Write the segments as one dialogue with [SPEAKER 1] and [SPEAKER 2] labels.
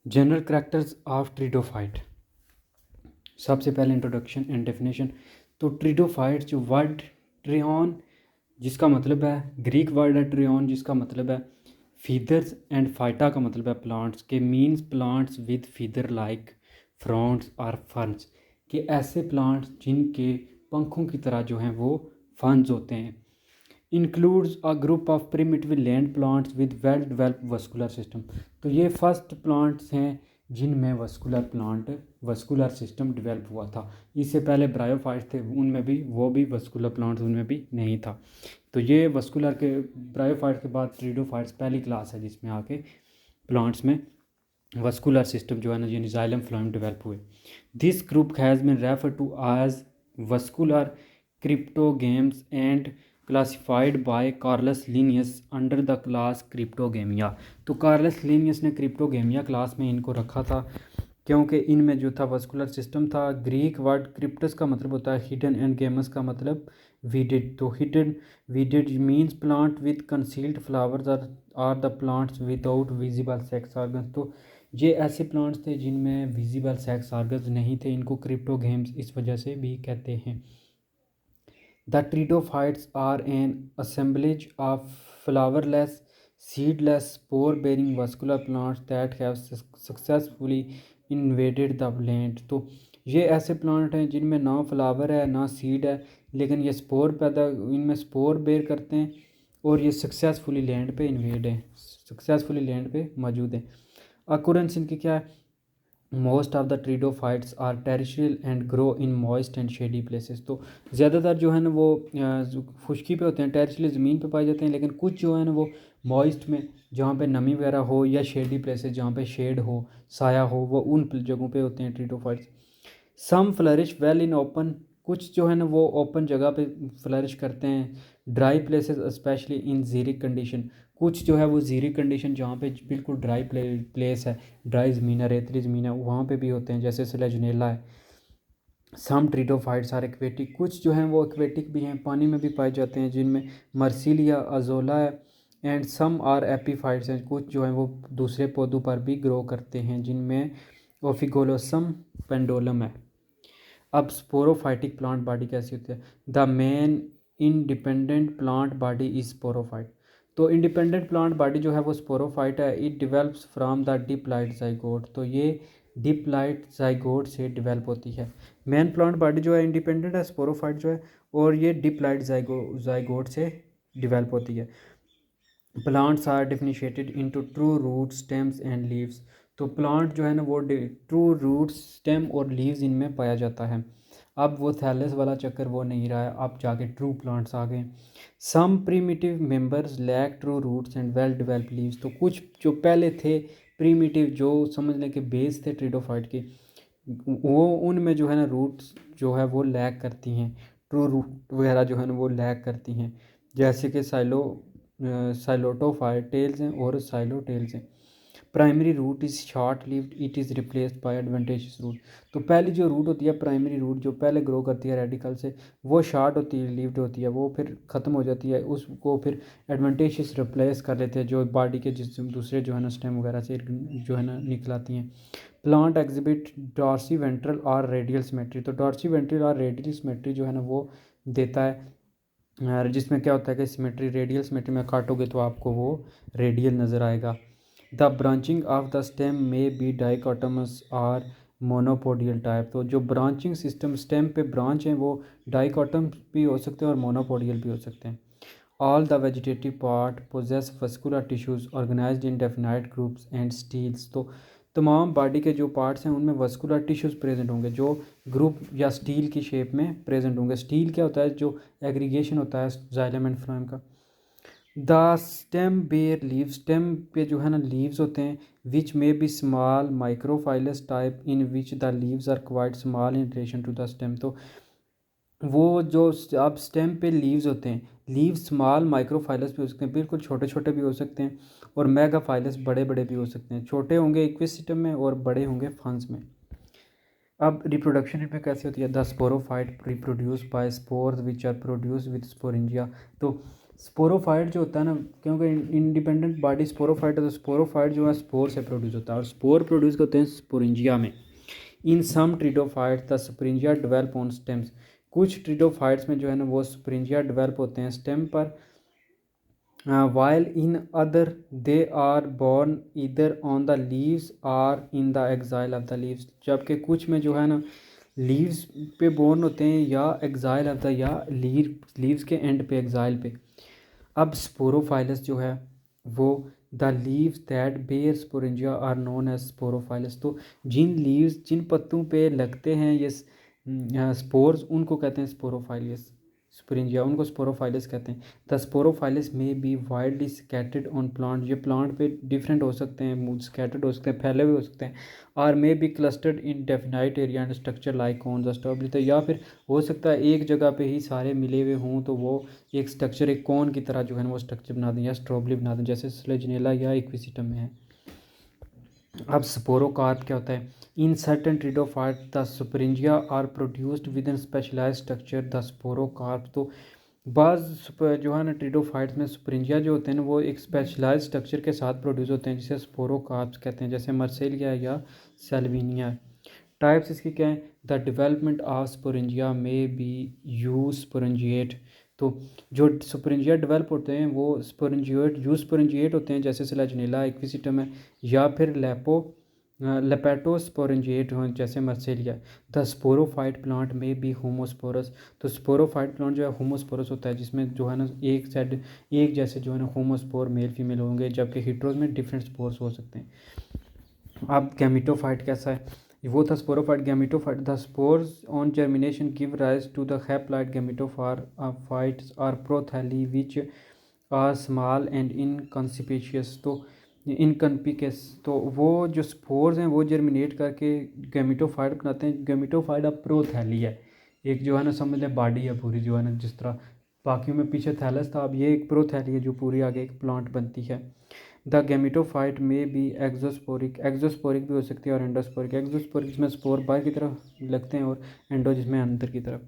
[SPEAKER 1] General characters of ट्रिडोफाइट। सबसे पहले introduction and definition. तो ट्रिडोफाइट जो वर्ड ट्रियन जिसका मतलब है, ग्रीक वर्ड है ट्रियन जिसका मतलब है फीदर्स, एंड फाइटा का मतलब है प्लांट्स के, means plants with feather like fronds और फर्न्स, के ऐसे प्लांट्स जिनके पंखों की तरह जो हैं वो फर्न्स होते हैं। Includes a group of primitive land plants with well developed vascular system. तो ये फर्स्ट प्लांट्स हैं जिनमें वस्कुलर सिस्टम डेवलप हुआ था। इससे पहले ब्रायोफाइट्स थे, उनमें भी वो भी वस्कुलर प्लांट्स उनमें भी नहीं था। तो ये वस्कुलर के ब्रायोफाइट्स के बाद ट्रिडोफाइट्स पहली क्लास है जिसमें आके प्लांट्स में वस्कुलर सिस्टम जो है ना, यानी जाइलम फ्लोएम डेवलप हुए। This group has been refer to as vascular cryptogams and classified by Carolus Linnaeus under the class Cryptogamia. तो कार्लस लिनियस ने क्रिप्टोगेमिया क्लास में इनको रखा था क्योंकि इनमें जो था वस्कुलर सिस्टम था। ग्रीक वर्ड क्रिप्टस का मतलब होता है हिडन एंड गेमस का मतलब वीडेड। तो hidden wedded means plant with concealed flowers are the plants without visible sex organs. तो ये ऐसे प्लांट्स थे जिनमें विजिबल सेक्स ऑर्गन्स नहीं थे, इनको क्रिप्टोगेम्स इस वजह से भी कहते हैं। The pteridophytes are an assemblage of flowerless, seedless, spore-bearing vascular plants that have successfully invaded the land। तो ये ऐसे प्लांट हैं जिनमें ना फ्लावर है ना सीड है, लेकिन ये इनमें स्पोर बेयर करते हैं और ये सक्सेसफुली लैंड पे इन्वेड हैं, सक्सेसफुली लैंड पे मौजूद हैं। अकुरेंस इनकी क्या है? Most of the pteridophytes are terrestrial and grow in moist and shady places. तो ज़्यादातर जो है ना वो खुश्की पे होते हैं, टेरिशियल ज़मीन पे पाए जाते हैं, लेकिन कुछ जो है ना वो मॉइस्ट में, जहाँ पे नमी वगैरह हो, या शेडी प्लेसेस जहाँ पे शेड हो, साया हो, वो उन जगहों पे होते हैं ट्रिडोफाइट्स। सम फ्लरिश वेल इन ओपन, कुछ जो है ना वो ओपन जगह पे फ्लरिश करते हैं। Dry places specially in xeric condition, कुछ जो है वो जीरिक कंडीशन जहाँ पे बिल्कुल ड्राई प्लेस है, ड्राई ज़मीन है, रेतली ज़मीन है, वहाँ पे भी होते हैं, जैसे स्लेजनेला है। सम ट्रिडोफाइट्स आर एक्वेटिक, कुछ जो हैं वो एक्वेटिक भी हैं, पानी में भी पाए जाते हैं, जिनमें मर्सिलिया अजोला है। एंड सम आर एपीफाइट्स हैं, कुछ जो हैं वो दूसरे पौधों पर भी ग्रो करते हैं, जिनमें ओफिगोलोसम पेंडोलम है। अब स्पोरोफाइटिक प्लांट बॉडी कैसी होती है? The main independent plant body is sporophyte. तो इंडिपेंडेंट प्लांट बॉडी जो है वो स्पोरोफाइट है। It develops from the diploid zygote, तो ये डिप्लाइड जाइगोट से डिवेल्प होती है। मेन प्लांट बॉडी जो है इंडिपेंडेंट है, स्पोरोफाइट जो है, और ये डिप्लाइड जाइगोट से डिवेल्प होती है। Plants are differentiated into true root, stems and leaves. तो प्लांट जो है ना वो ट्रू रूट, स्टेम और लीव्स इनमें पाया जाता है। अब वो थैलस वाला चक्कर वो नहीं रहा है, अब जाके ट्रू प्लांट्स आ गए। Some primitive members lack true roots and well developed leaves. तो कुछ जो पहले थे प्रीमिटिव, जो समझ लें कि बेस थे ट्रिडोफाइट के, वो उनमें जो है ना रूट्स जो है वो लैक करती हैं, ट्रू रूट वगैरह जो है ना वो लैक करती हैं, जैसे कि साइलोटोफाइट टेल्स हैं और साइलोटेल्स हैं। Primary root is short lived, it is replaced by adventitious root. तो पहली जो रूट होती है, प्राइमरी रूट जो पहले ग्रो करती है रेडिकल से, वो शॉर्ट होती है, लिव्ड होती है, वो फिर ख़त्म हो जाती है, उसको फिर एडवेंटेशियस रिप्लेस कर लेते हैं, जो बॉडी के जिस दूसरे जो है ना स्टेम वगैरह से जो है ना निकलाती हैं। प्लांट एग्जिबिट डॉर्सी वेंट्रल और रेडियल सिमेट्री। तो डॉर्सी वेंट्रल और रेडियल सिमेट्री जो है ना वो देता है, जिसमें क्या होता है कि सिमेट्री, रेडियल सिमेट्री में काटोगे तो आपको वो रेडियल नज़र आएगा। The branching of the stem में बी डाइकोटमस और मोनोपोडियल टाइप। तो जो ब्रांचिंग सिस्टम स्टेम पे ब्रांच हैं वो डाइकोटम भी हो सकते हैं और मोनोपोडियल भी हो सकते हैं। All the vegetative part possess vascular tissues organized in definite groups and steles. तो तमाम बॉडी के जो पार्ट्स हैं उनमें वस्कुलर टिश्यूज प्रेजेंट होंगे, जो ग्रुप या स्टील की शेप में प्रेजेंट होंगे। स्टील क्या होता है? जो एग्रीगेशन होता है जाइलम एंड फ्लोएम का। The stem bear leaves, stem पे जो है ना लीव्स होते हैं, which may be small microphyllous type in which the leaves are quite small in relation to the stem. तो वो जो अब स्टेम पे लीव्स होते हैं, लीव्स स्मॉल माइक्रोफाइलस भी हो सकते हैं, बिल्कुल छोटे छोटे भी हो सकते हैं, और मेगाफाइलस बड़े बड़े भी हो सकते हैं। छोटे होंगे इक्विस सिस्टम में और बड़े होंगे फंस में। अब रिप्रोडक्शन इनमें कैसे होती है? The sporophyte reproduce by spores which are produce with sporangia. तो स्पोरोफाइट जो होता है ना, क्योंकि इंडिपेंडेंट बॉडी स्पोरोफाइट है, तो स्पोरोफाइट जो है स्पोर से प्रोड्यूस होता है और स्पोर प्रोड्यूस होते हैं स्पोरेंजिया में। इन सम ट्रिडोफाइट्स द स्प्रिंजिया डेवलप ऑन स्टेम्स, कुछ ट्रिडोफाइट्स में जो है ना वो स्प्रिंजिया डेवलप होते हैं स्टेम पर, while in other they are born either on the leaves or in the exile of the leaves, जबकि कुछ में जो है ना लीव्स पे बोर्न होते हैं या एग्जाइल ऑफ द या लीव्स के एंड पे एग्जाइल पे। अब स्पोरोफाइलस जो है वो the leaves that bear sporangia are known as sporophylls, तो जिन लीव्स जिन पत्तों पे लगते हैं ये स्पोर्स उनको कहते हैं स्पोरोफाइलस, स्पोरेंजिया उनको स्पोरोफाइलस कहते हैं। The sporophylls may be widely scattered on plant, ये प्लांट पे डिफरेंट हो सकते हैं, स्कैटर्ड हो सकते हैं, फैले हुए हो सकते हैं। Or may be clustered in definite area and structure like cone the strawberry, तो या फिर हो सकता है एक जगह पे ही सारे मिले हुए हों तो वो एक स्ट्रक्चर एक कॉन की तरह जो है ना वो स्ट्रक्चर बना दें या स्ट्रॉबेरी बना दें, जैसे स्लेजनेला या इक्विसिटम में है। अब स्पोरोकार्प क्या होता है? In certain pteridophyte the sporangia are produced within specialise structure the sporocarp, तो बाज़ जो है ना ट्रिडोफाइट्स में स्प्रिंजिया जो होते हैं ना वो एक स्पेशलाइज स्ट्रक्चर के साथ प्रोड्यूस होते हैं जिसे स्पोरोकार्प्स कहते हैं, जैसे मर्सेलिया या सेल्विनिया। टाइप्स इसकी क्या है? द डेवलपमेंट ऑफ स्पोरेंजिया में बी यू स्पोरेंजिएट, तो जो स्पोरेंजिया डेवलप होते हैं वो स्पोरेंजिएट यू स्पोरेंजिएट होते हैं, जैसे स्लेजनेला इक्विसिटम है, या फिर लेपेटोस्पोरेंजिएट हो जैसे मर्सेलिया। द स्पोरोफाइट प्लांट में बी होमोस्पोरस, तो स्पोरोफाइट प्लांट जो है होमोस्पोरस होता है जिसमें जो है ना एक साइड एक जैसे जो है ना होमोस्पोर मेल फीमेल होंगे, जबकि हिट्रोज में डिफरेंट स्पोर्स हो सकते हैं। अब गैमेटोफाइट कैसा है? वो था sporophyte. Gametophyte the spores on germination give rise to the haploid gametophytes or prothalli which are small and inconspicuous, तो इनकन्पिकस, तो वो जो स्पोर्स हैं वो जर्मिनेट करके गैमेटोफाइट बनाते हैं। गैमेटोफाइट अब प्रोथैली है, एक जो है ना समझ लें बॉडी है पूरी जो है ना, जिस तरह बाकी में पीछे थैलस था, अब ये एक प्रोथैली है जो पूरी आगे एक प्लांट बनती है। द गैमेटोफाइट में भी एक्जोस्पोरिक, एक्जोस्पोरिक भी हो सकती है और एंडोस्पोरिक। एक्जोस्पोरिक जिसमें स्पोर बाहर की तरफ लगते हैं और एंडो जिसमें अंदर की तरफ।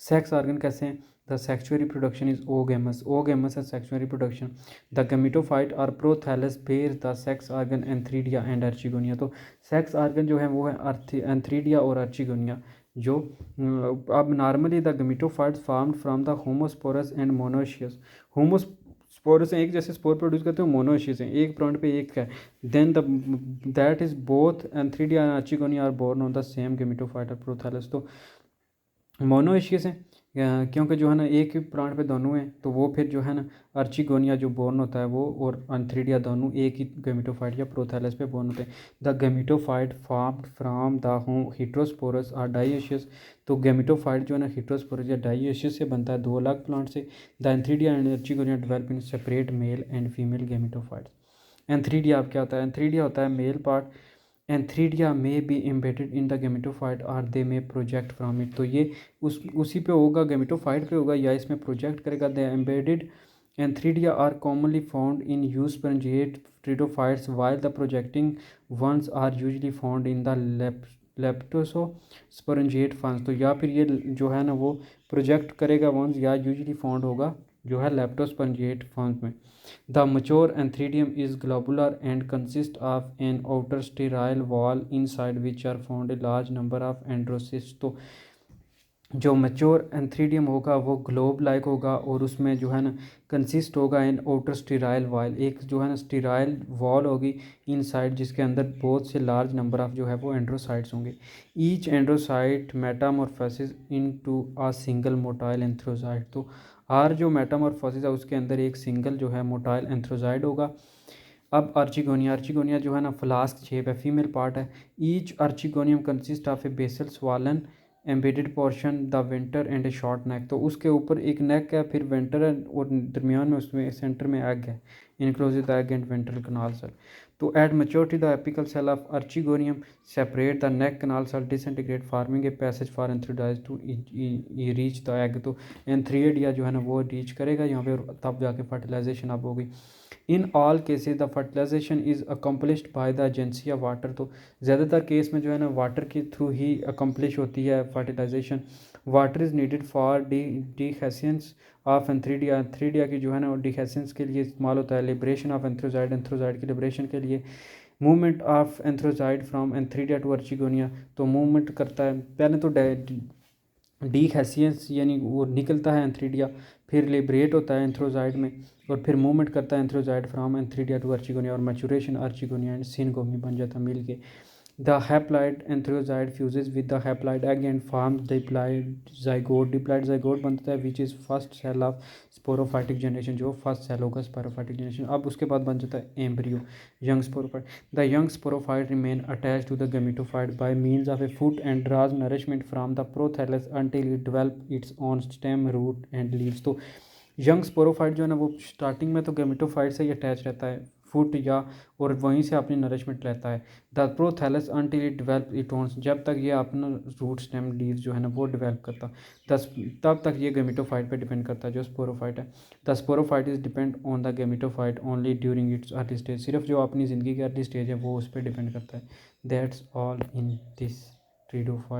[SPEAKER 1] सेक्स ऑर्गन कैसे हैं? The sexual reproduction is oogamous, oogamous है सेक्सुअल रिप्रोडक्शन। द गैमेटोफाइट और prothallus bear the sex organ antheridia and archegonia, तो सेक्स ऑर्गन जो है वो है एंथ्रीडिया और अर्चिगोनिया। जो अब normally the gametophytes formed from the homosporous and monoecious, homosporous हैं एक जैसे स्पोर प्रोड्यूस करते हैं, मोनोशियस हैं एक प्लांट पे एक है। Then the that is both antheridia and archegonia are borne on the same gametophyte और प्रोथैलस, तो मोनोएशियस हैं क्योंकि जो है ना एक ही प्लांट पे दोनों हैं, तो वो फिर जो है ना अर्चिगोनिया जो बोर्न होता है वो और एंथ्रीडिया दोनों एक ही गैमेटोफाइट या प्रोथैलस पे बोर्न होते हैं। The gametophyte formed from the heterosporous और डाइओशियस, तो गैमेटोफाइट जो है ना हेटेरोस्पोरस या डाइओशियस से बनता है दो अलग प्लांट से। The antheridia and archegonia develop in separate male and female gametophytes. Antheridia अब क्या होता है? एंथ्रीडिया होता है male part, antheridia may be embedded in the gametophyte or they may project from it, तो ये उसी पे होगा, गैमेटोफाइट पे होगा या इसमें प्रोजेक्ट करेगा। The embedded antheridia are commonly found in eusporangiate pteridophytes while the projecting ones are usually found in the leptosporangiate ferns, तो या फिर ये जो है ना वो प्रोजेक्ट करेगा वंस या यूजली फाउंड होगा जो है लेप्टोस्पोरेंजिएट फंस में। The mature antheridium is globular and consists of an outer sterile wall inside which are found a large number of androcysts, तो जो मैच्योर एंथ्रीडियम होगा वो ग्लोब लाइक होगा और उसमें जो है ना कंसिस्ट होगा इन आउटर स्टीराइल वॉल, एक जो है ना स्टीराइल वॉल होगी इनसाइड जिसके अंदर बहुत से लार्ज नंबर ऑफ जो है वो एंड्रोसाइट्स होंगे। Each androcyte metamorphosis into a single motile antherocyte, तो हर जो मेटामॉर्फोसिस है उसके अंदर एक सिंगल जो है मोटाइल एंथ्रोसाइड होगा। अब अर्चिगोनिया, अर्चिगोनिया जो है ना फ्लास्क शेप है, फीमेल पार्ट है। Each archegonium consist of a basal swollen embedded portion the venter and a short neck, तो उसके ऊपर एक नेक है, फिर वेंटर है और दरमियान में उसमें सेंटर में एग है, enclose the egg and ventral canal cell. तो at maturity the apical cell of archegonium separate the neck canal cell disintegrate forming a passage for antherozoids to reach the egg, तो antheridia जो है ना वो reach करेगा यहाँ पे और तब जाके फर्टिलाइजेशन अब होगी। In all cases the fertilization is accomplished by the agency of water. तो ज़्यादातर केस में जो है ना वाटर के थ्रू ही अकम्पलिश होती है fertilization. Water is needed for dehiscence of antheridia. Antheridia की जो है ना वो डिहेसेंस के लिए इस्तेमाल होता है। लिब्रेशन ऑफ एंथ्रोजाइड, एंथ्रोजाइड की लिब्रेशन के लिए। Movement of antherozoid from antheridia to archegonia, तो मूवमेंट करता है पहले तो डीहेसियंस यानी वो निकलता है एंथ्रीडिया, फिर लिब्रेट होता है एंथ्रोजाइड में, और फिर मूवमेंट करता है एंथ्रोजाइड फ्रॉम एंथ्रीडिया टू अर्चिगोनिया, और मैचुरेशन अर्चिगोनिया एंड सिनगोमी बन जाता है मिल के। The haploid antherozoid fuses with the haploid egg and forms diploid zygote. Diploid zygote बनता है which is first cell of sporophytic generation, जो फर्स्ट सेल होगा स्पोरोफाइटिक जनरेशन। अब उसके बाद बन जाता है embryo, young sporophyte. The young sporophyte remain attach to the gametophyte by means of a foot and draws nourishment from the prothallus until it develop its own stem, root and leaves. तो young sporophyte जो है ना वो starting में तो gametophyte से ही attach रहता है, फुट या, और वहीं से अपनी नरिशमेंट लेता है। The prothallus until it develop it owns, जब तक ये अपना रूट स्टेम लीव्स जो है ना वो डेवलप करता, दस तब तक ये गेमेटोफाइट पे डिपेंड करता है जो स्पोरोफाइट है। The sporophyte is depend on the gametophyte only during its early stage. सिर्फ जो अपनी ज़िंदगी की अर्ली स्टेज है वो उस पर डिपेंड करता है। That's all in this ट्रीडोफाइट।